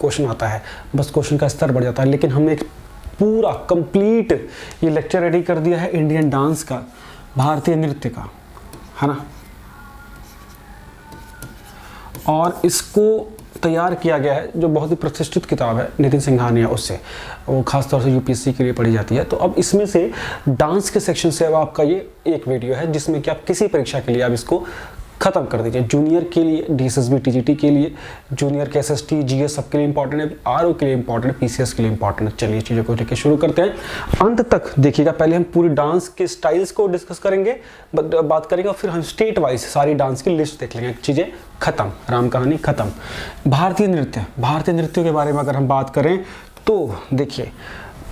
Question आता है, बस क्वेश्चन का स्तर बढ़ जाता है। लेकिन हमने एक पूरा कंप्लीट ये लेक्चर रेडी कर दिया है इंडियन डांस का, भारतीय नृत्य का, है ना। और इसको तैयार किया गया है, जो बहुत ही प्रतिष्ठित किताब है नितिन सिंघानिया, उससे वो खास तौर से यूपीएससी के लिए पढ़ी जाती है। तो अब इसमें से डांस के सेक्शन से अब आपका ये एक वीडियो है जिसमें कि आप किसी परीक्षा के लिए आप इसको खत्म कर दीजिए। जूनियर के लिए, डीएसएसबी टीजीटी के लिए, जूनियर के एसएसटी जीएस सबके लिए इंपॉर्टेंट है, आरओ के लिए इंपॉर्टेंट है, पीसीएस के लिए इंपॉर्टेंट है। चलिए चीज़ों को लेकर शुरू करते हैं, अंत तक देखिएगा। पहले हम पूरी डांस के स्टाइल्स को डिस्कस करेंगे, बात करेंगे, और फिर हम स्टेट वाइज सारी डांस की लिस्ट देख लेंगे। चीज़ें खत्म, राम कहानी खत्म। भारतीय नृत्य के बारे में अगर हम बात करें तो देखिए,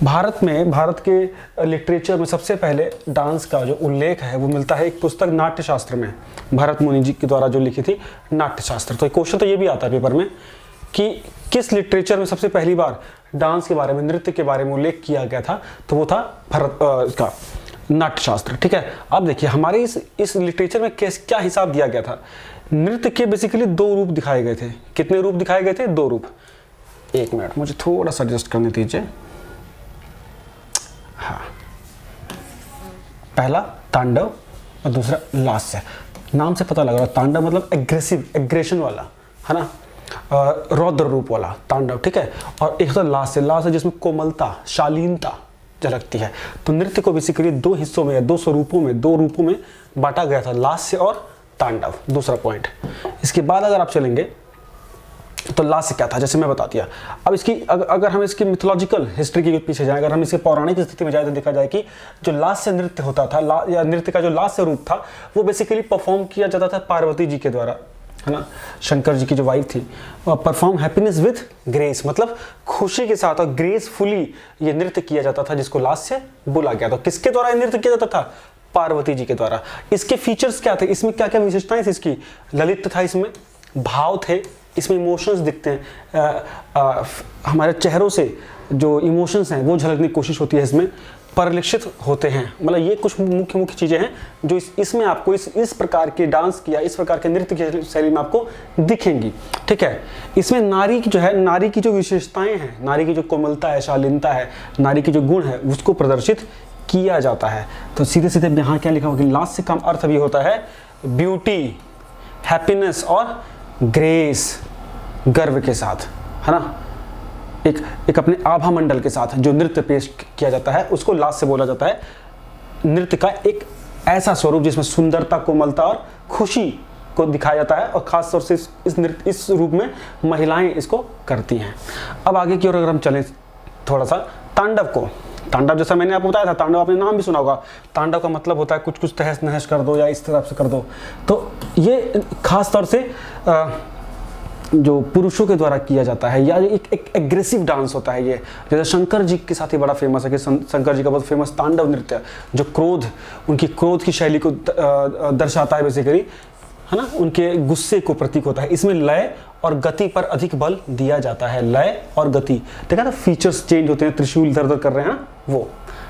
भारत के लिटरेचर में सबसे पहले डांस का जो उल्लेख है वो मिलता है एक पुस्तक नाट्यशास्त्र में, भरत मुनि जी के द्वारा जो लिखी थी नाट्यशास्त्र। तो क्वेश्चन तो ये भी आता है पेपर में कि किस लिटरेचर में सबसे पहली बार डांस के बारे में, नृत्य के बारे में उल्लेख किया गया था, तो वो था का नाट्यशास्त्र। ठीक है, अब देखिए हमारे इस लिटरेचर में क्या हिसाब दिया गया था। नृत्य के बेसिकली 2 रूप दिखाए गए थे। कितने रूप दिखाए गए थे? 2 रूप। एक मिनट मुझे थोड़ा सा एडजस्ट करने दीजिए। हाँ, पहला तांडव और दूसरा लास्य। नाम से पता लग रहा है, तांडव मतलब एग्रेशन वाला, है ना, रौद्र रूप वाला तांडव। ठीक है, और एक होता लास्य जिसमें कोमलता, शालीनता झलकती है। तो नृत्य को बेसिकली 2 हिस्सों में या 2 स्वरूपों में, 2 रूपों में बांटा गया था, लास्य और तांडव। दूसरा पॉइंट, इसके बाद अगर आप चलेंगे तो लास्य क्या था, जैसे मैं बता दिया। अब इसकी अगर हम इसकी मिथोलॉजिकल हिस्ट्री के पीछे जाएं, अगर हम इसके पौराणिक स्थिति में जाए तो देखा जाए कि जो लास्य नृत्य होता था, या नृत्य का जो लास्य रूप था, वो बेसिकली परफॉर्म किया जाता था पार्वती जी के द्वारा, है ना। शंकर जी की जो वाइफ थी, परफॉर्म हैप्पीनेस विद ग्रेस, मतलब खुशी के साथ और ग्रेसफुली ये नृत्य किया जाता था, जिसको लास्य बोला गया। तो किसके द्वारा नृत्य किया जाता था? पार्वती जी के द्वारा। इसके फीचर्स क्या थे, इसमें क्या क्या विशेषताएं थी इसकी? ललित था, इसमें भाव थे, इसमें इमोशंस दिखते हैं, हमारे चेहरों से जो इमोशंस हैं वो झलकने की कोशिश होती है, इसमें परिलक्षित होते हैं। मतलब ये कुछ मुख्य चीज़ें हैं जो इसमें आपको इस प्रकार के डांस की या इस प्रकार के नृत्य की शैली में आपको दिखेंगी। ठीक है, इसमें नारी की जो विशेषताएं हैं, नारी की जो कोमलता है, शालीनता है, नारी की जो गुण है, उसको प्रदर्शित किया जाता है। तो सीधे सीधे यहाँ क्या लिखा होगा कि लास्य का अर्थ भी होता है ब्यूटी, हैप्पीनेस और ग्रेस, गर्व के साथ, है ना। एक अपने आभा मंडल के साथ जो नृत्य पेश किया जाता है उसको लास्य बोला जाता है। नृत्य का एक ऐसा स्वरूप जिसमें सुंदरता, कोमलता और खुशी को दिखाया जाता है, और खास तौर से इस रूप में महिलाएं इसको करती हैं। अब आगे की ओर अगर हम चलें थोड़ा सा, तांडव जैसा मैंने आपको बताया था, तांडव आपने नाम भी सुना होगा। तांडव का मतलब होता है कुछ तहस नहस कर दो या इस तरह से कर दो। तो ये खास तौर से जो पुरुषों के द्वारा किया जाता है, या एक एग्रेसिव डांस होता है ये। जैसे शंकर जी के साथ ही बड़ा फेमस है कि शंकर जी का बहुत फेमस तांडव नृत्य, जो उनकी क्रोध की शैली को दर्शाता है बेसिकली, है ना, उनके गुस्से को प्रतीक होता है। इसमें लय और गति पर अधिक बल दिया जाता है। लय और गति, देखा ना, फीचर्स चेंज होते हैं, त्रिशूल इधर उधर कर रहे हैं वो।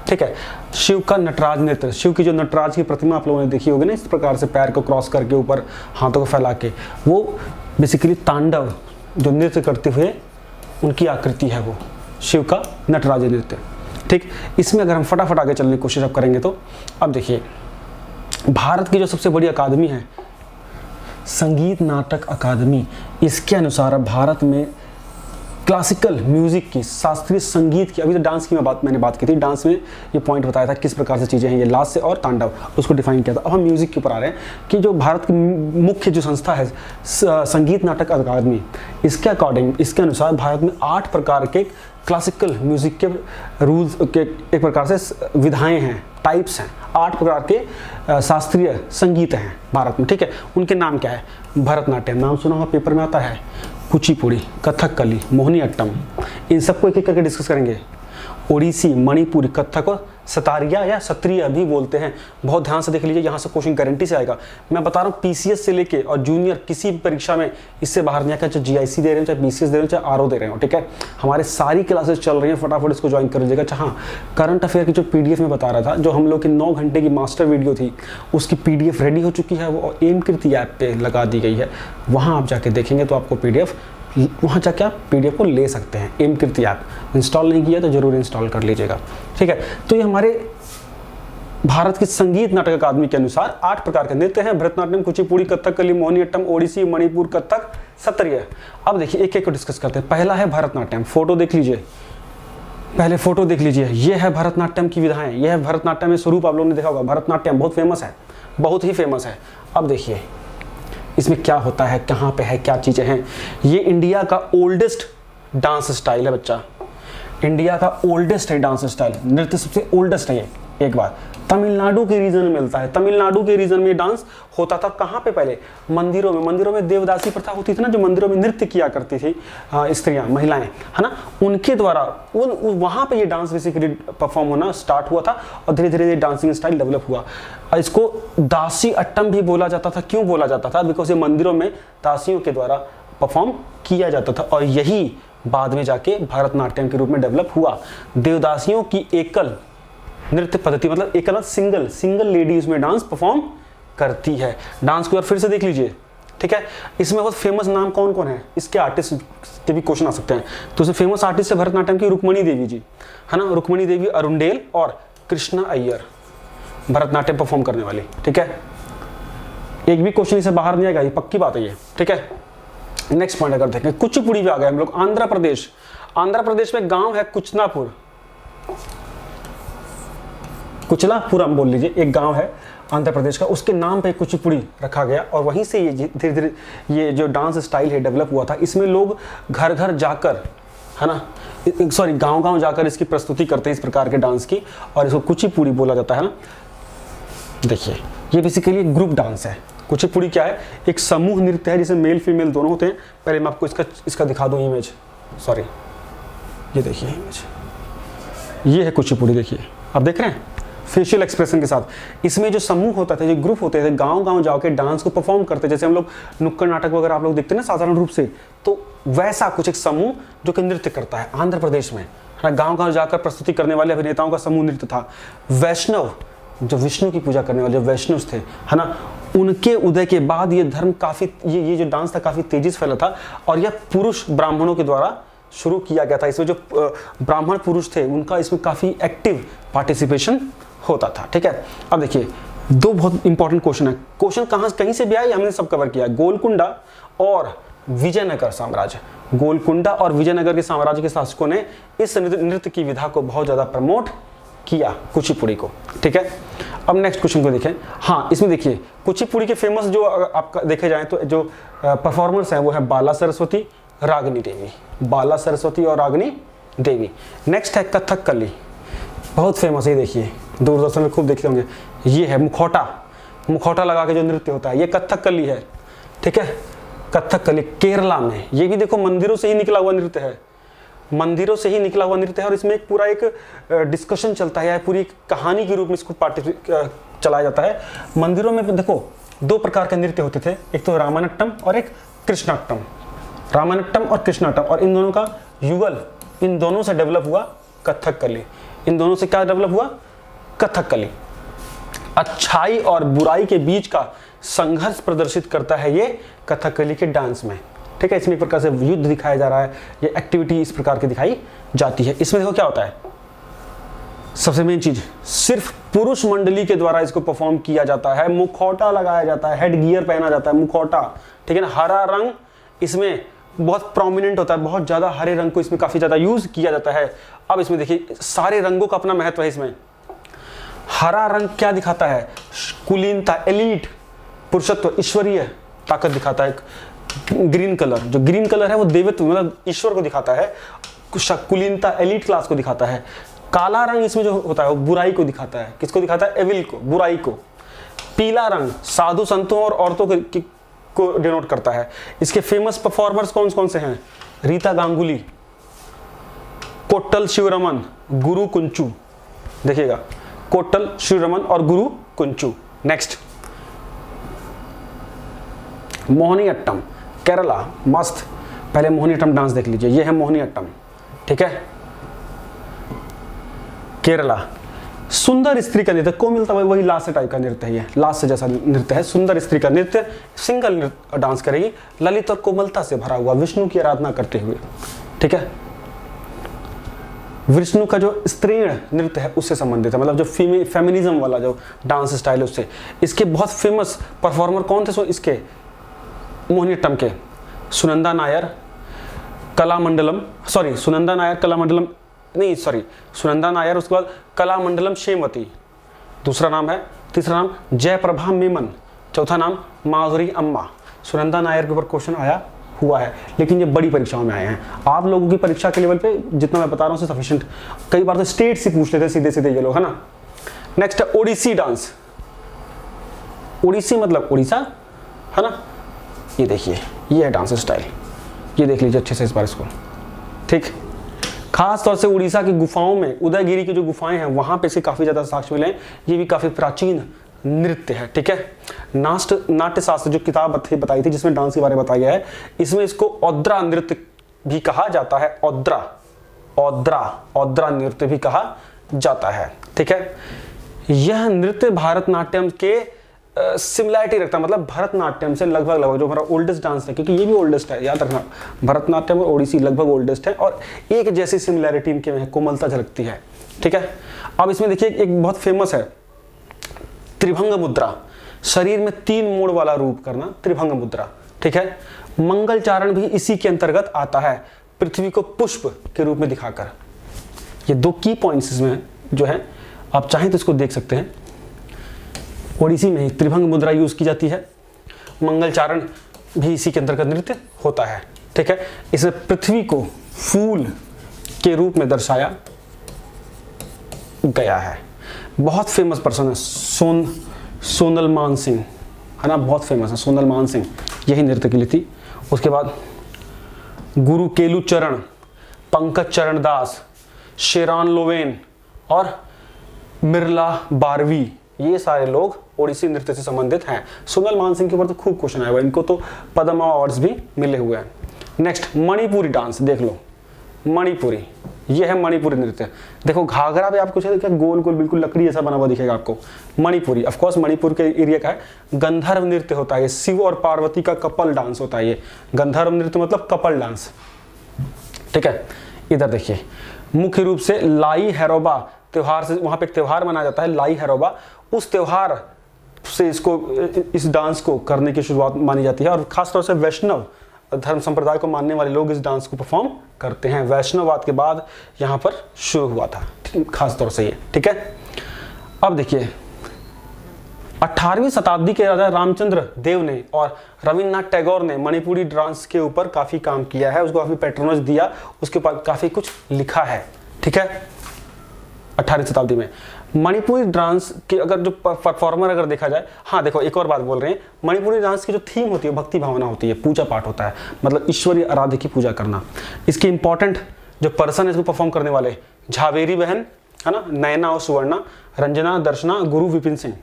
ठीक है, शिव का नटराज नृत्य, शिव की जो नटराज की प्रतिमा आप लोगों ने देखी होगी ना, इस प्रकार से पैर को क्रॉस करके ऊपर हाथों को फैला के, वो बेसिकली तांडव जो नृत्य करते हुए उनकी आकृति है, वो शिव का नटराज नृत्य। ठीक, इसमें अगर हम फटाफट आगे चलने की कोशिश अब करेंगे तो अब देखिए, भारत की जो सबसे बड़ी अकादमी है, संगीत नाटक अकादमी, इसके अनुसार भारत में क्लासिकल म्यूजिक की, शास्त्रीय संगीत की, अभी तो डांस की मैंने बात की थी, डांस में ये पॉइंट बताया था किस प्रकार से चीज़ें हैं, ये लास्य और तांडव, उसको डिफाइन किया था। अब हम म्यूजिक के ऊपर आ रहे हैं कि जो भारत की मुख्य जो संस्था है संगीत नाटक अकादमी, इसके अकॉर्डिंग, इसके अनुसार भारत में 8 प्रकार के क्लासिकल म्यूजिक के रूल्स के एक प्रकार से विधाएं हैं, टाइप्स हैं। 8 प्रकार के शास्त्रीय संगीत हैं भारत में। ठीक है, उनके नाम क्या है? भरतनाट्यम, नाम सुना हुआ, पेपर में आता है। कुचिपुड़ी, कथकली, मोहिनीअट्टम, इन सबको एक एक करके डिस्कस करेंगे। ओडिसी, मणिपुरी, कथक और सतारिया या सत्रिया भी बोलते हैं। बहुत ध्यान से देख लीजिए, यहाँ से क्वेश्चन गारंटी से आएगा। मैं बता रहा हूँ, पीसीएस से लेके और जूनियर किसी भी परीक्षा में इससे बाहर नहीं आएगा, चाहे जीआईसी दे रहे हो, चाहे बीसीएस दे रहे हो, चाहे आरओ दे रहे हो। ठीक है, हमारे सारी क्लासेस चल रही हैं, फटाफट इसको ज्वाइन कर लीजिएगा। हाँ, करंट अफेयर की जो पीडीएफ में बता रहा था, जो हम लोग की 9 घंटे की मास्टर वीडियो थी, उसकी पीडीएफ रेडी हो चुकी है, वो एम कीर्ति ऐप पे लगा दी गई है। वहाँ आप जाके देखेंगे तो आपको पीडीएफ वहाँ जाके आप PDF को ले सकते हैं। एम कीर्ति ऐप इंस्टॉल नहीं किया तो जरूर इंस्टॉल कर लीजिएगा, ठीक है। तो ये हमारे भारत के संगीत नाटक अकादमी के अनुसार 8 प्रकार के नृत्य हैं: भरतनाट्यम, कुचिपुड़ी, कथकली, मोहिनीअट्टम, ओडिसी, मणिपुर, कथक, सत्रिय। अब देखिए एक एक को डिस्कस करते हैं। पहला है भरतनाट्यम। फोटो देख लीजिए, पहले फोटो देख लीजिए। ये है भरतनाट्यम की विधाएं, यह है भरतनाट्यम में स्वरूप। आप लोगों ने देखा होगा, भरतनाट्यम बहुत फेमस है, बहुत ही फेमस है। अब देखिए इसमें क्या होता है, कहाँ पे है, क्या चीज़ें हैं। ये इंडिया का ओल्डेस्ट डांस स्टाइल है बच्चा, इंडिया का ओल्डेस्ट है डांस स्टाइल, नृत्य सबसे ओल्डेस्ट है ये। एक बार तमिलनाडु के रीजन में मिलता है, तमिलनाडु के रीजन में डांस होता था। कहाँ पे पहले? मंदिरों में। मंदिरों में देवदासी प्रथा होती थी ना, जो मंदिरों में नृत्य किया करती थी स्त्रियां, महिलाएं, है ना, उनके द्वारा वहाँ पे ये डांस बेसिकली परफॉर्म होना स्टार्ट हुआ था और धीरे धीरे ये डांसिंग स्टाइल डेवलप हुआ। इसको दासी अट्टम भी बोला जाता था। क्यों बोला जाता था? बिकॉज ये मंदिरों में दासियों के द्वारा परफॉर्म किया जाता था और यही बाद में जाके भरतनाट्यम के रूप में डेवलप हुआ। देवदासियों की एकल नृत्य पद्धति, मतलब एक अलग सिंगल लेडी इसमें डांस परफॉर्म करती है। डांस को और फिर से देख लीजिए, ठीक है। इसमें बहुत फेमस नाम कौन कौन है, इसके आर्टिस्ट के भी क्वेश्चन आ सकते हैं। तो इसमें फेमस आर्टिस्ट है भरतनाट्यम की रुक्मणी देवी जी, है ना, रुक्मणी देवी अरुंडेल और कृष्णा अय्यर, भरतनाट्यम परफॉर्म करने वाली, ठीक है। एक भी क्वेश्चन इसे बाहर नहीं आएगा, ये पक्की बात है ये, ठीक है। नेक्स्ट पॉइंट अगर देखें, कुचिपुड़ी पे आ गए हम लोग। आंध्र प्रदेश, आंध्र प्रदेश में गांव है कुचनापुर, कुचलापुरम बोल लीजिए, एक गांव है आंध्र प्रदेश का, उसके नाम पे कुचिपुड़ी रखा गया और वहीं से ये धीरे धीरे ये जो डांस स्टाइल है डेवलप हुआ था। इसमें लोग घर घर जाकर, है ना, सॉरी गांव गांव जाकर इसकी प्रस्तुति करते हैं इस प्रकार के डांस की, और इसको कुचिपुड़ी बोला जाता है ना। देखिए ये बेसिकली एक ग्रुप डांस है। कुचिपुड़ी क्या है? एक समूह नृत्य है जिसमें मेल फीमेल दोनों होते हैं। पहले मैं आपको इसका दिखा दूँ इमेज, सॉरी ये देखिए इमेज, ये है कुचिपुड़ी। देखिए आप देख रहे हैं फेशियल एक्सप्रेशन के साथ। इसमें जो समूह होता था, जो ग्रुप होते थे, गांव गांव जाके डांस को परफॉर्म करते, जैसे हम लोग नुक्कड़ नाटक वगैरह आप लोग देखते हैं ना साधारण रूप से, तो वैसा कुछ एक समूह जो कि नृत्य करता है आंध्र प्रदेश में, है ना। गाँव गाँव जाकर प्रस्तुति करने वाले अभिनेताओं का समूह नृत्य था। वैष्णव, जो विष्णु की पूजा करने वाले जो वैष्णव थे, है ना, उनके उदय के बाद ये धर्म काफ़ी, ये जो डांस था काफ़ी तेजी से फैला था और यह पुरुष ब्राह्मणों के द्वारा शुरू किया गया था। इसमें जो ब्राह्मण पुरुष थे उनका इसमें काफ़ी एक्टिव पार्टिसिपेशन होता था, ठीक है। अब देखिए दो बहुत इंपॉर्टेंट क्वेश्चन है। क्वेश्चन कहीं से भी आए, हमने सब कवर किया। गोलकुंडा और विजयनगर साम्राज्य, गोलकुंडा और विजयनगर के साम्राज्य के शासकों ने इस नृत्य की विधा को बहुत ज़्यादा प्रमोट किया, कुचिपुड़ी को, ठीक है। अब नेक्स्ट क्वेश्चन को देखें। हाँ, इसमें देखिए कुचिपुड़ी के फेमस जो आपका देखे जाए तो जो परफॉर्मर्स हैं वो है बाला सरस्वती, रागिनी देवी, बाला सरस्वती और रागिनी देवी। नेक्स्ट है कथकली, बहुत फेमस है, देखिए दूरदर्शन में खूब देखते होंगे। ये है मुखौटा लगा के जो नृत्य होता है, ये कथकली है, ठीक है। कथकली केरला में, ये भी देखो मंदिरों से ही निकला हुआ नृत्य है, मंदिरों से ही निकला हुआ नृत्य है और इसमें एक पूरा एक डिस्कशन चलता है, पूरी कहानी के रूप में इसको चलाया जाता है। मंदिरों में देखो दो प्रकार के नृत्य होते थे, एक तो रामानट्टम और एक कृष्णाट्टम। रामानट्टम और कृष्णाट्टम, और इन दोनों का युगल, इन दोनों से डेवलप हुआ कथकली। इन दोनों से क्या डेवलप हुआ? कथकली। अच्छाई और बुराई के बीच का संघर्ष प्रदर्शित करता है ये कथकली के डांस में, ठीक है। इसमें एक प्रकार से युद्ध दिखाया जा रहा है, ये एक्टिविटी इस प्रकार की दिखाई जाती है। इसमें देखो क्या होता है, सबसे मेन चीज, सिर्फ पुरुष मंडली के द्वारा इसको परफॉर्म किया जाता है। मुखौटा लगाया जाता है, हेड गियर पहना जाता है, मुखौटा, ठीक है ना। हरा रंग इसमें बहुत प्रोमिनेंट होता है, बहुत ज्यादा हरे रंग को इसमें काफी ज्यादा यूज किया जाता है। अब इसमें देखिए सारे रंगों का अपना महत्व है। इसमें हरा रंग क्या दिखाता है? कुलीनता, एलीट, पुरुषत्व, ईश्वरीय ताकत दिखाता है। ग्रीन कलर, जो ग्रीन कलर है वो देवत्व मतलब ईश्वर को दिखाता है, कुलीनता, एलीट क्लास को दिखाता है। काला रंग इसमें जो होता है वो बुराई को दिखाता है। किसको दिखाता है? एविल को, बुराई को। पीला रंग साधु संतों और औरतों को डिनोट करता है। इसके फेमस परफॉर्मर्स कौन कौन से हैं? रीता गांगुली, कोट्टल शिवरमन, गुरु कुंचू। देखिएगा कोट्टल शिवरमन और गुरु कुंचू। नेक्स्ट मोहिनीअट्टम, केरला, मस्त। पहले मोहिनीअट्टम डांस देख लीजिए, ये है मोहिनीअट्टम, ठीक है, केरला। सुंदर स्त्री का नृत्य, कोमलता वही लास्य टाइप का नृत्य है, ये लास्य जैसा नृत्य है। सुंदर स्त्री का नृत्य, सिंगल डांस करेगी, ललित और कोमलता से भरा हुआ, विष्णु की आराधना करते हुए, ठीक है। विष्णु का जो स्त्रीण नृत्य है उससे संबंधित है, मतलब जो फेमिनिज्म वाला जो डांस स्टाइल है उससे। इसके बहुत फेमस परफॉर्मर कौन थे? इसके मोहिनीअट्टम के सुनंदा नायर कलामंडलम, सुनंदा नायर कलामंडलम नहीं, सुनंदा नायर, उसके बाद कलामंडलम शेमवती, दूसरा नाम है, तीसरा नाम जयप्रभा मेमन, चौथा नाम माधुरी अम्मा। सुनंदा नायर के ऊपर क्वेश्चन आया हुआ है, लेकिन ये बड़ी परीक्षाओं में आए हैं। आप लोगों की परीक्षा के लेवल पे जितना मैं बता रहा हूँ उससे सफिशिएंट। कई बार तो स्टेट से पूछ लेते हैं सीधे सीधे ये लोग, है ना। नेक्स्ट है ओडिसी डांस। ओडिसी मतलब उड़ीसा, है ना। ये देखिए, ये है डांस स्टाइल, ये देख लीजिए अच्छे से इस बार इसको, ठीक। खास तौर से उड़ीसा की गुफाओं में, उदयगिरी की जो गुफाएं हैं वहां पे से काफी ज्यादा साक्ष्य मिले हैं। ये भी काफी प्राचीन नृत्य है, ठीक है। नाट्य शास्त्र जो किताब बताई थी जिसमें डांस के बारे में बताया गया है, इसमें इसको औद्रा नृत्य भी कहा जाता है। औद्रा नृत्य भी कहा जाता है, ठीक है। यह नृत्य भारतनाट्यम के सिमिलैरिटी रखता है, मतलब भरतनाट्यम से लगभग जो हमारा ओल्डेस्ट डांस है, क्योंकि ये भी ओल्डेस्ट है, याद रखना। भरतनाट्यम और ओडिसी लगभग ओल्डेस्ट है और एक जैसी सिमिलैरिटी इनके में है, कोमलता झलकती है, ठीक है। अब इसमें देखिए एक बहुत फेमस है त्रिभंग मुद्रा, शरीर में 3 मोड़ वाला रूप करना, त्रिभंग मुद्रा, ठीक है। मंगलचारण भी इसी के अंतर्गत आता है, पृथ्वी को पुष्प के रूप में दिखाकर। ये 2 की पॉइंट्स इसमें जो है, आप चाहें तो इसको देख सकते हैं। ओडिसी में ही त्रिभंग मुद्रा यूज की जाती है, मंगलचारण भी इसी के अंतर्गत नृत्य होता है, ठीक है। इसमें पृथ्वी को फूल के रूप में दर्शाया गया है। बहुत फेमस पर्सन है सोनल मान सिंह, है ना, बहुत फेमस है सोनल मान सिंह, यही नृत्य के लिए थी। उसके बाद गुरु केलू चरण, पंकज चरण दास, शेरान लोवेन और मिर्ला बारवी, ये सारे लोग ओडिसी नृत्य से संबंधित हैं। सोनल मान सिंह के ऊपर तो खूब क्वेश्चन आया हुआ, इनको तो पद्म अवार्ड्स भी मिले हुए हैं। नेक्स्ट मणिपुरी डांस देख लो, मणिपुरी, ये है मणिपुरी नृत्य। देखो घाघरा पे आपको क्या गोल गोल बिल्कुल लकड़ी जैसा बना हुआ दिखेगा आपको, मणिपुरी। ऑफ कोर्स मणिपुर के एरिया का है। गंधर्व नृत्य होता है, शिव और पार्वती का कपल डांस होता है। ये गंधर्व नृत्य मतलब कपल डांस, ठीक है। इधर देखिए, मुख्य रूप से लाई हैरोबा त्योहार से, वहां पे एक त्योहार मनाया जाता है लाई हैरोबा, उस त्योहार से इस डांस को करने की शुरुआत मानी जाती है। और खासतौर से वैष्णव धर्म संप्रदाय को मानने वाले लोग इस डांस को परफॉर्म करते हैं। वैष्णववाद के बाद यहाँ पर शुरू हुआ था, खास तौर से ये, ठीक है। अब देखिए 18वीं शताब्दी के राजा रामचंद्र देव ने और रविन्द्रनाथ टैगोर ने मणिपुरी डांस के ऊपर काफी काम किया है, उसको काफी पैट्रोनेज दिया, उसके ऊपर काफी कुछ लिखा है, ठीक है। 18वीं शताब्दी में मणिपुरी डांस के अगर जो परफॉर्मर अगर देखा जाए, हाँ देखो एक और बात बोल रहे हैं, मणिपुरी डांस की जो थीम होती है भक्ति भावना होती है, पूजा पाठ होता है, मतलब ईश्वरीय आराध्य की पूजा करना। इसके इंपॉर्टेंट जो पर्सन है इसको परफॉर्म करने वाले, झावेरी बहन, है ना, नयना और सुवर्णा, रंजना, दर्शना, गुरु विपिन सिंह।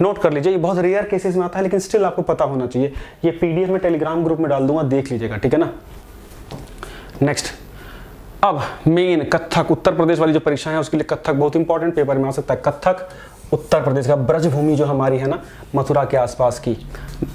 नोट कर लीजिए, ये बहुत रेयर केसेस में आता है, लेकिन स्टिल आपको पता होना चाहिए। ये पीडीएफ में टेलीग्राम ग्रुप में डाल दूंगा, देख लीजिएगा, ठीक है ना। नेक्स्ट, अब मेन कथक, उत्तर प्रदेश वाली जो परीक्षा है उसके लिए कथक बहुत इंपॉर्टेंट पेपर में आ सकता है। कथक उत्तर प्रदेश का, ब्रजभूमि जो हमारी है ना, मथुरा के आसपास की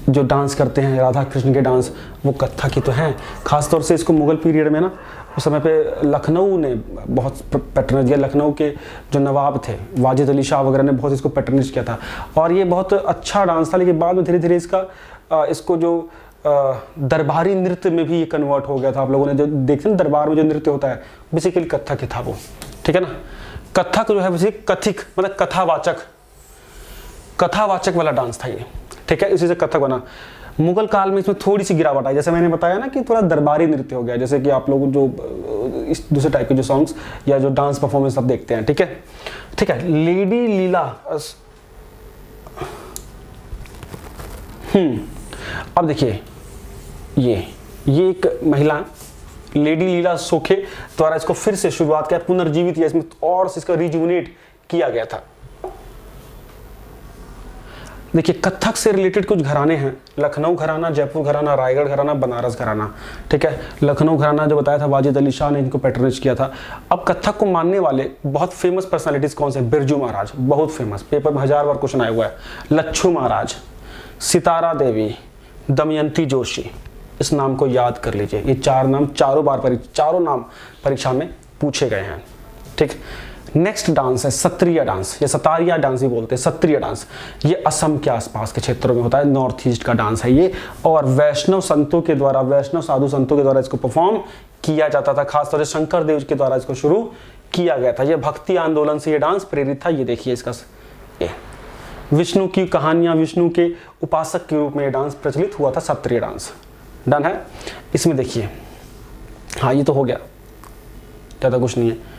जो डांस करते हैं राधा कृष्ण के डांस, वो कथक ही तो हैं। खासतौर से इसको मुगल पीरियड में ना, उस समय पे लखनऊ ने बहुत पैटर्नेज किया। लखनऊ के जो नवाब थे वाजिद अली शाह वगैरह ने बहुत इसको पैटर्नेज किया था, और ये बहुत अच्छा डांस था। लेकिन बाद में धीरे धीरे इसको जो दरबारी नृत्य में भी ये कन्वर्ट हो गया था। आप लोगों ने जो देखते हैं दरबार में जो नृत्य होता है, बेसिकली कथक ही था वो, ठीक है ना। कथक जो है बेसिकली कथिक मतलब कथावाचक वाला डांस था ये, ठीक है, इसी से कथक बना। मुगल काल में इसमें थोड़ी सी गिरावट आई, जैसे मैंने बताया ना कि थोड़ा दरबारी नृत्य हो गया, जैसे कि आप लोग जो इस दूसरे टाइप के जो सॉन्ग्स या जो डांस परफॉर्मेंस आप देखते हैं, ठीक है, ठीक है। लेडी लीला, अब देखिए ये एक महिला लेडी लीला सोखे द्वारा इसको फिर से शुरुआत किया, पुनर्जीवित किया, इसमें और इसका रिजुविनेट किया गया था। देखिए कथक से रिलेटेड कुछ घराने हैं, लखनऊ घराना, जयपुर घराना, रायगढ़ घराना, बनारस घराना, ठीक है। लखनऊ घराना जो बताया था वाजिद अली शाह ने इनको पैट्रोनेज किया था। अब कथक को मानने वाले बहुत फेमस पर्सनालिटीज कौन से? बिरजू महाराज, बहुत फेमस, पेपर में 1000 बार क्वेश्चन आया हुआ है। लच्छू महाराज, सितारा देवी, दमयंती जोशी, इस नाम को याद कर लीजिए। ये 4 नाम चारों नाम परीक्षा में पूछे गए हैं, ठीक। नेक्स्ट डांस है सत्रिया डांस, ये सतारिया डांस ही बोलते हैं, सत्रिया डांस। ये असम के आसपास के क्षेत्रों में होता है, नॉर्थ ईस्ट का डांस है ये, और वैष्णव संतों के द्वारा, वैष्णव साधु संतों के द्वारा इसको परफॉर्म किया जाता था। खासतौर से शंकर देव के द्वारा इसको शुरू किया गया था। ये भक्ति आंदोलन से ये डांस प्रेरित था। ये देखिए इसका ये विष्णु की कहानियां, विष्णु के उपासक के रूप में ये डांस प्रचलित हुआ था, सत्रिय डांस। डन है। इसमें देखिए, हाँ ये तो हो गया, ज्यादा कुछ नहीं है।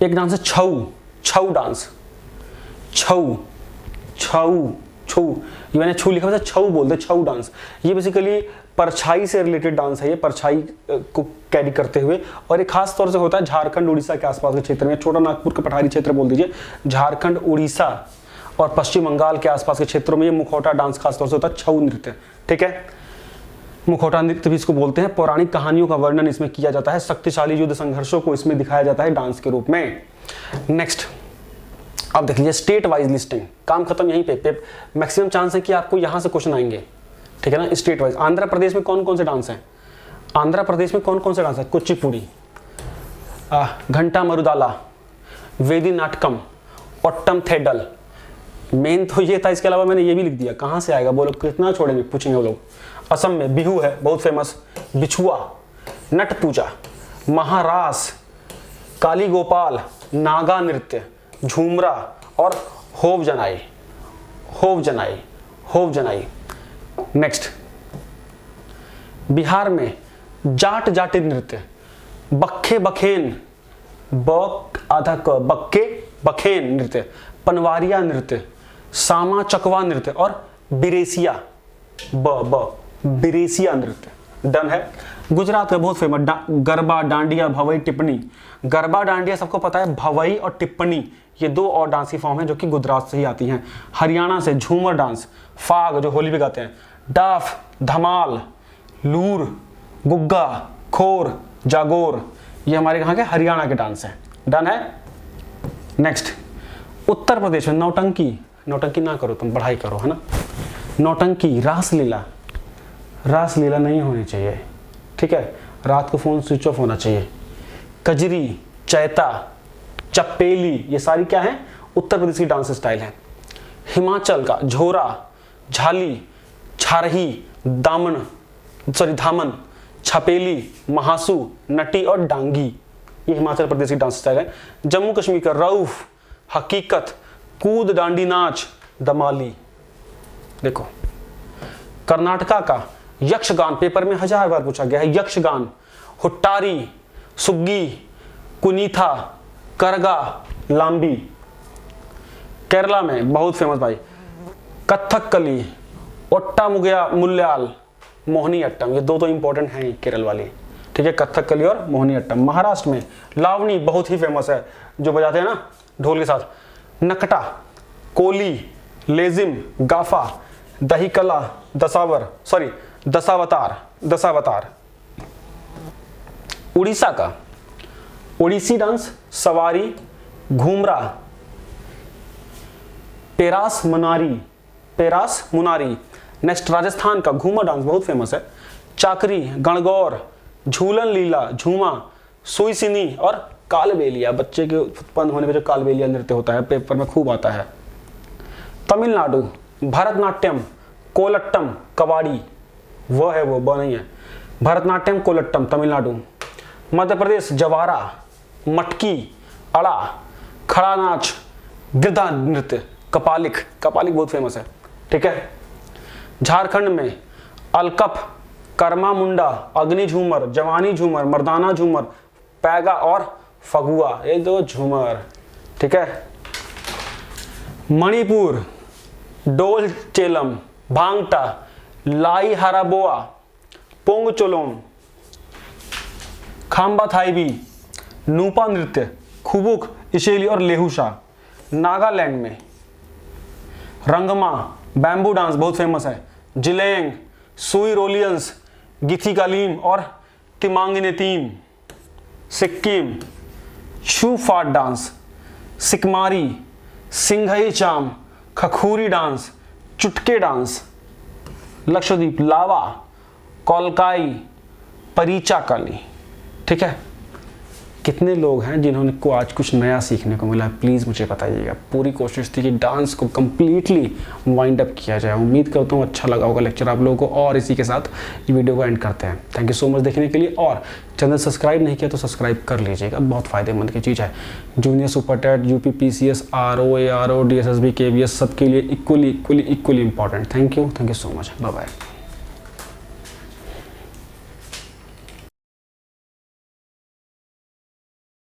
एक डांस है छऊ, छऊ डांस, छऊ छऊ छऊ, ये मैंने छू लिखा था, छऊ बोलते, छऊ डांस। ये बेसिकली परछाई से रिलेटेड डांस है, ये परछाई को कैरी करते हुए, और ये खास तौर से होता है झारखंड उड़ीसा के आसपास के क्षेत्र में, छोटा नागपुर का पठारी क्षेत्र बोल दीजिए, झारखंड उड़ीसा और पश्चिम बंगाल के आसपास के क्षेत्रों में ये मुखौटा डांस खासतौर से होता है, छऊ नृत्य, ठीक है। मुखौटा नृत्य भी इसको बोलते हैं। पौराणिक कहानियों का वर्णन इसमें किया जाता है, शक्तिशाली युद्ध संघर्षों को इसमें दिखाया जाता है डांस के रूप में। नेक्स्ट अब देख लीजिए स्टेट वाइज लिस्टिंग, काम खत्म यहीं पे मैक्सिमम चांस है कि आपको यहां से क्वेश्चन आएंगे, ठीक है ना। स्टेट वाइज आंध्र प्रदेश में कौन कौन से डांस हैं? आंध्र प्रदेश में कौन कौन से डांस है? कुचिपुड़ी, घंटा मरुदाला, वेदी नाटकम, ओट्टम थेडल। मेन तो ये था, इसके अलावा मैंने ये भी लिख दिया, कहां से आएगा बोलो, कितना छोड़ेंगे, पूछेंगे वो लोग। असम में बिहू है बहुत फेमस, बिछुआ, नट पूजा, महारास, काली गोपाल, नागा नृत्य, झूमरा और होव जनाई, होव जनाई, होव जनाई। नेक्स्ट बिहार में जाट जाति नृत्य, बक्खे बखेन, बक्के बखेन नृत्य, पनवारिया नृत्य, सामा चकवा नृत्य और बिरेसिया, बिरेसिया नृत्य। डन है। गुजरात का बहुत फेमस गरबा, डांडिया, भवई, टिप्पणी। गरबा डांडिया सबको पता है, भवई और टिप्पणी ये 2 और डांस की फॉर्म है जो कि गुजरात से ही आती हैं। हरियाणा से झूमर डांस, फाग जो होली पे गाते हैं, डाफ, धमाल, लूर, गुग्गा, खोर, जागोर, ये हमारे कहाँ के हरियाणा के डांस हैं। डन है। नेक्स्ट उत्तर प्रदेश में नौटंकी, नौटंकी ना करो तुम, पढ़ाई करो, है ना। नौटंकी, रासलीला, रासलीला नहीं होनी चाहिए, ठीक है। रात को फोन स्विच ऑफ होना चाहिए। कजरी, चैता, चप्पेली, ये सारी क्या है? उत्तर प्रदेश की डांस स्टाइल है। हिमाचल का झोरा, झाली, छारही, धामन, छपेली, महासू, नटी और डांगी, ये हिमाचल प्रदेश की डांस स्टाइल है। जम्मू कश्मीर का रऊफ, हकीकत, कूद डांडी नाच, दमाली। देखो कर्नाटका का यक्षगान, पेपर में 1000 बार पूछा गया है, यक्षगान, हुट्टारी, सुग्गी, कुनीथा, करगा, लांबी। केरला में बहुत फेमस भाई कथकली, ओट्टा मुल्याल, मोहिनी अट्टम, ये 2 तो इंपॉर्टेंट हैं केरल वाली, ठीक है, कथकली और मोहिनी अट्टम। महाराष्ट्र में लावनी बहुत ही फेमस है, जो बजाते हैं ना ढोल के साथ। नकटा, कोली, लेजिम, गाफा, दहीकला, दशावतार। उड़ीसा का ओडिसी डांस, सवारी, घूमरा, पेरास मुनारी। नेक्स्ट राजस्थान का घूमर डांस बहुत फेमस है, चाकरी, गणगौर, झूलन लीला, झूमा, सुईसिनी और कालबेलिया। बच्चे के उत्पन्न होने पर जो कालबेलिया नृत्य होता है, पेपर में खूब आता है। तमिलनाडु भरतनाट्यम, कोलट्टम, कवाड़ी, वो है वो नहीं है, भरतनाट्यम, कोलट्टम, तमिलनाडु। मध्य प्रदेश जवारा, मटकी, अड़ा, खड़ा नाच, गिरधा नृत्य, कपालिक बहुत फेमस है, ठीक है। झारखंड में अलकप, कर्मा मुंडा, अग्नि झूमर, जवानी झूमर, मर्दाना झूमर, पैगा और फगुआ, ये 2 झूमर, ठीक है। मणिपुर डोल चेलम, भांगटा, लाई हराबोआ, पोंग चोलोम, खाम्बा थाईबी, नूपा नृत्य, खुबुक, इशेली और लेहुशा। नागालैंड में रंगमा, बैम्बू डांस बहुत फेमस है, जिलेंग, सुई रोलियंस, गिथीकालीम और तिमांगिनेतीम। सिक्किम, छू फाट डांस, सिकमारी, सिंघई चाम, खखूरी डांस, चुटके डांस। लक्षद्वीप, लावा, कोलकाई, परीचा काली। ठीक है, कितने लोग हैं जिन्होंने को आज कुछ नया सीखने को मिला, प्लीज़ मुझे बताइएगा। पूरी कोशिश थी कि डांस को कम्प्लीटली वाइंड अप किया जाए। उम्मीद करता हूँ अच्छा लगा होगा लेक्चर आप लोगों को, और इसी के साथ ये वीडियो को एंड करते हैं। थैंक यू सो मच देखने के लिए, और चैनल सब्सक्राइब नहीं किया तो सब्सक्राइब कर लीजिएगा, बहुत फ़ायदेमंद की चीज़ है। Junior super TET, UP PCS, RO, ARO, DSSB, KVS सबके लिए equally important. Thank you so much, bye bye.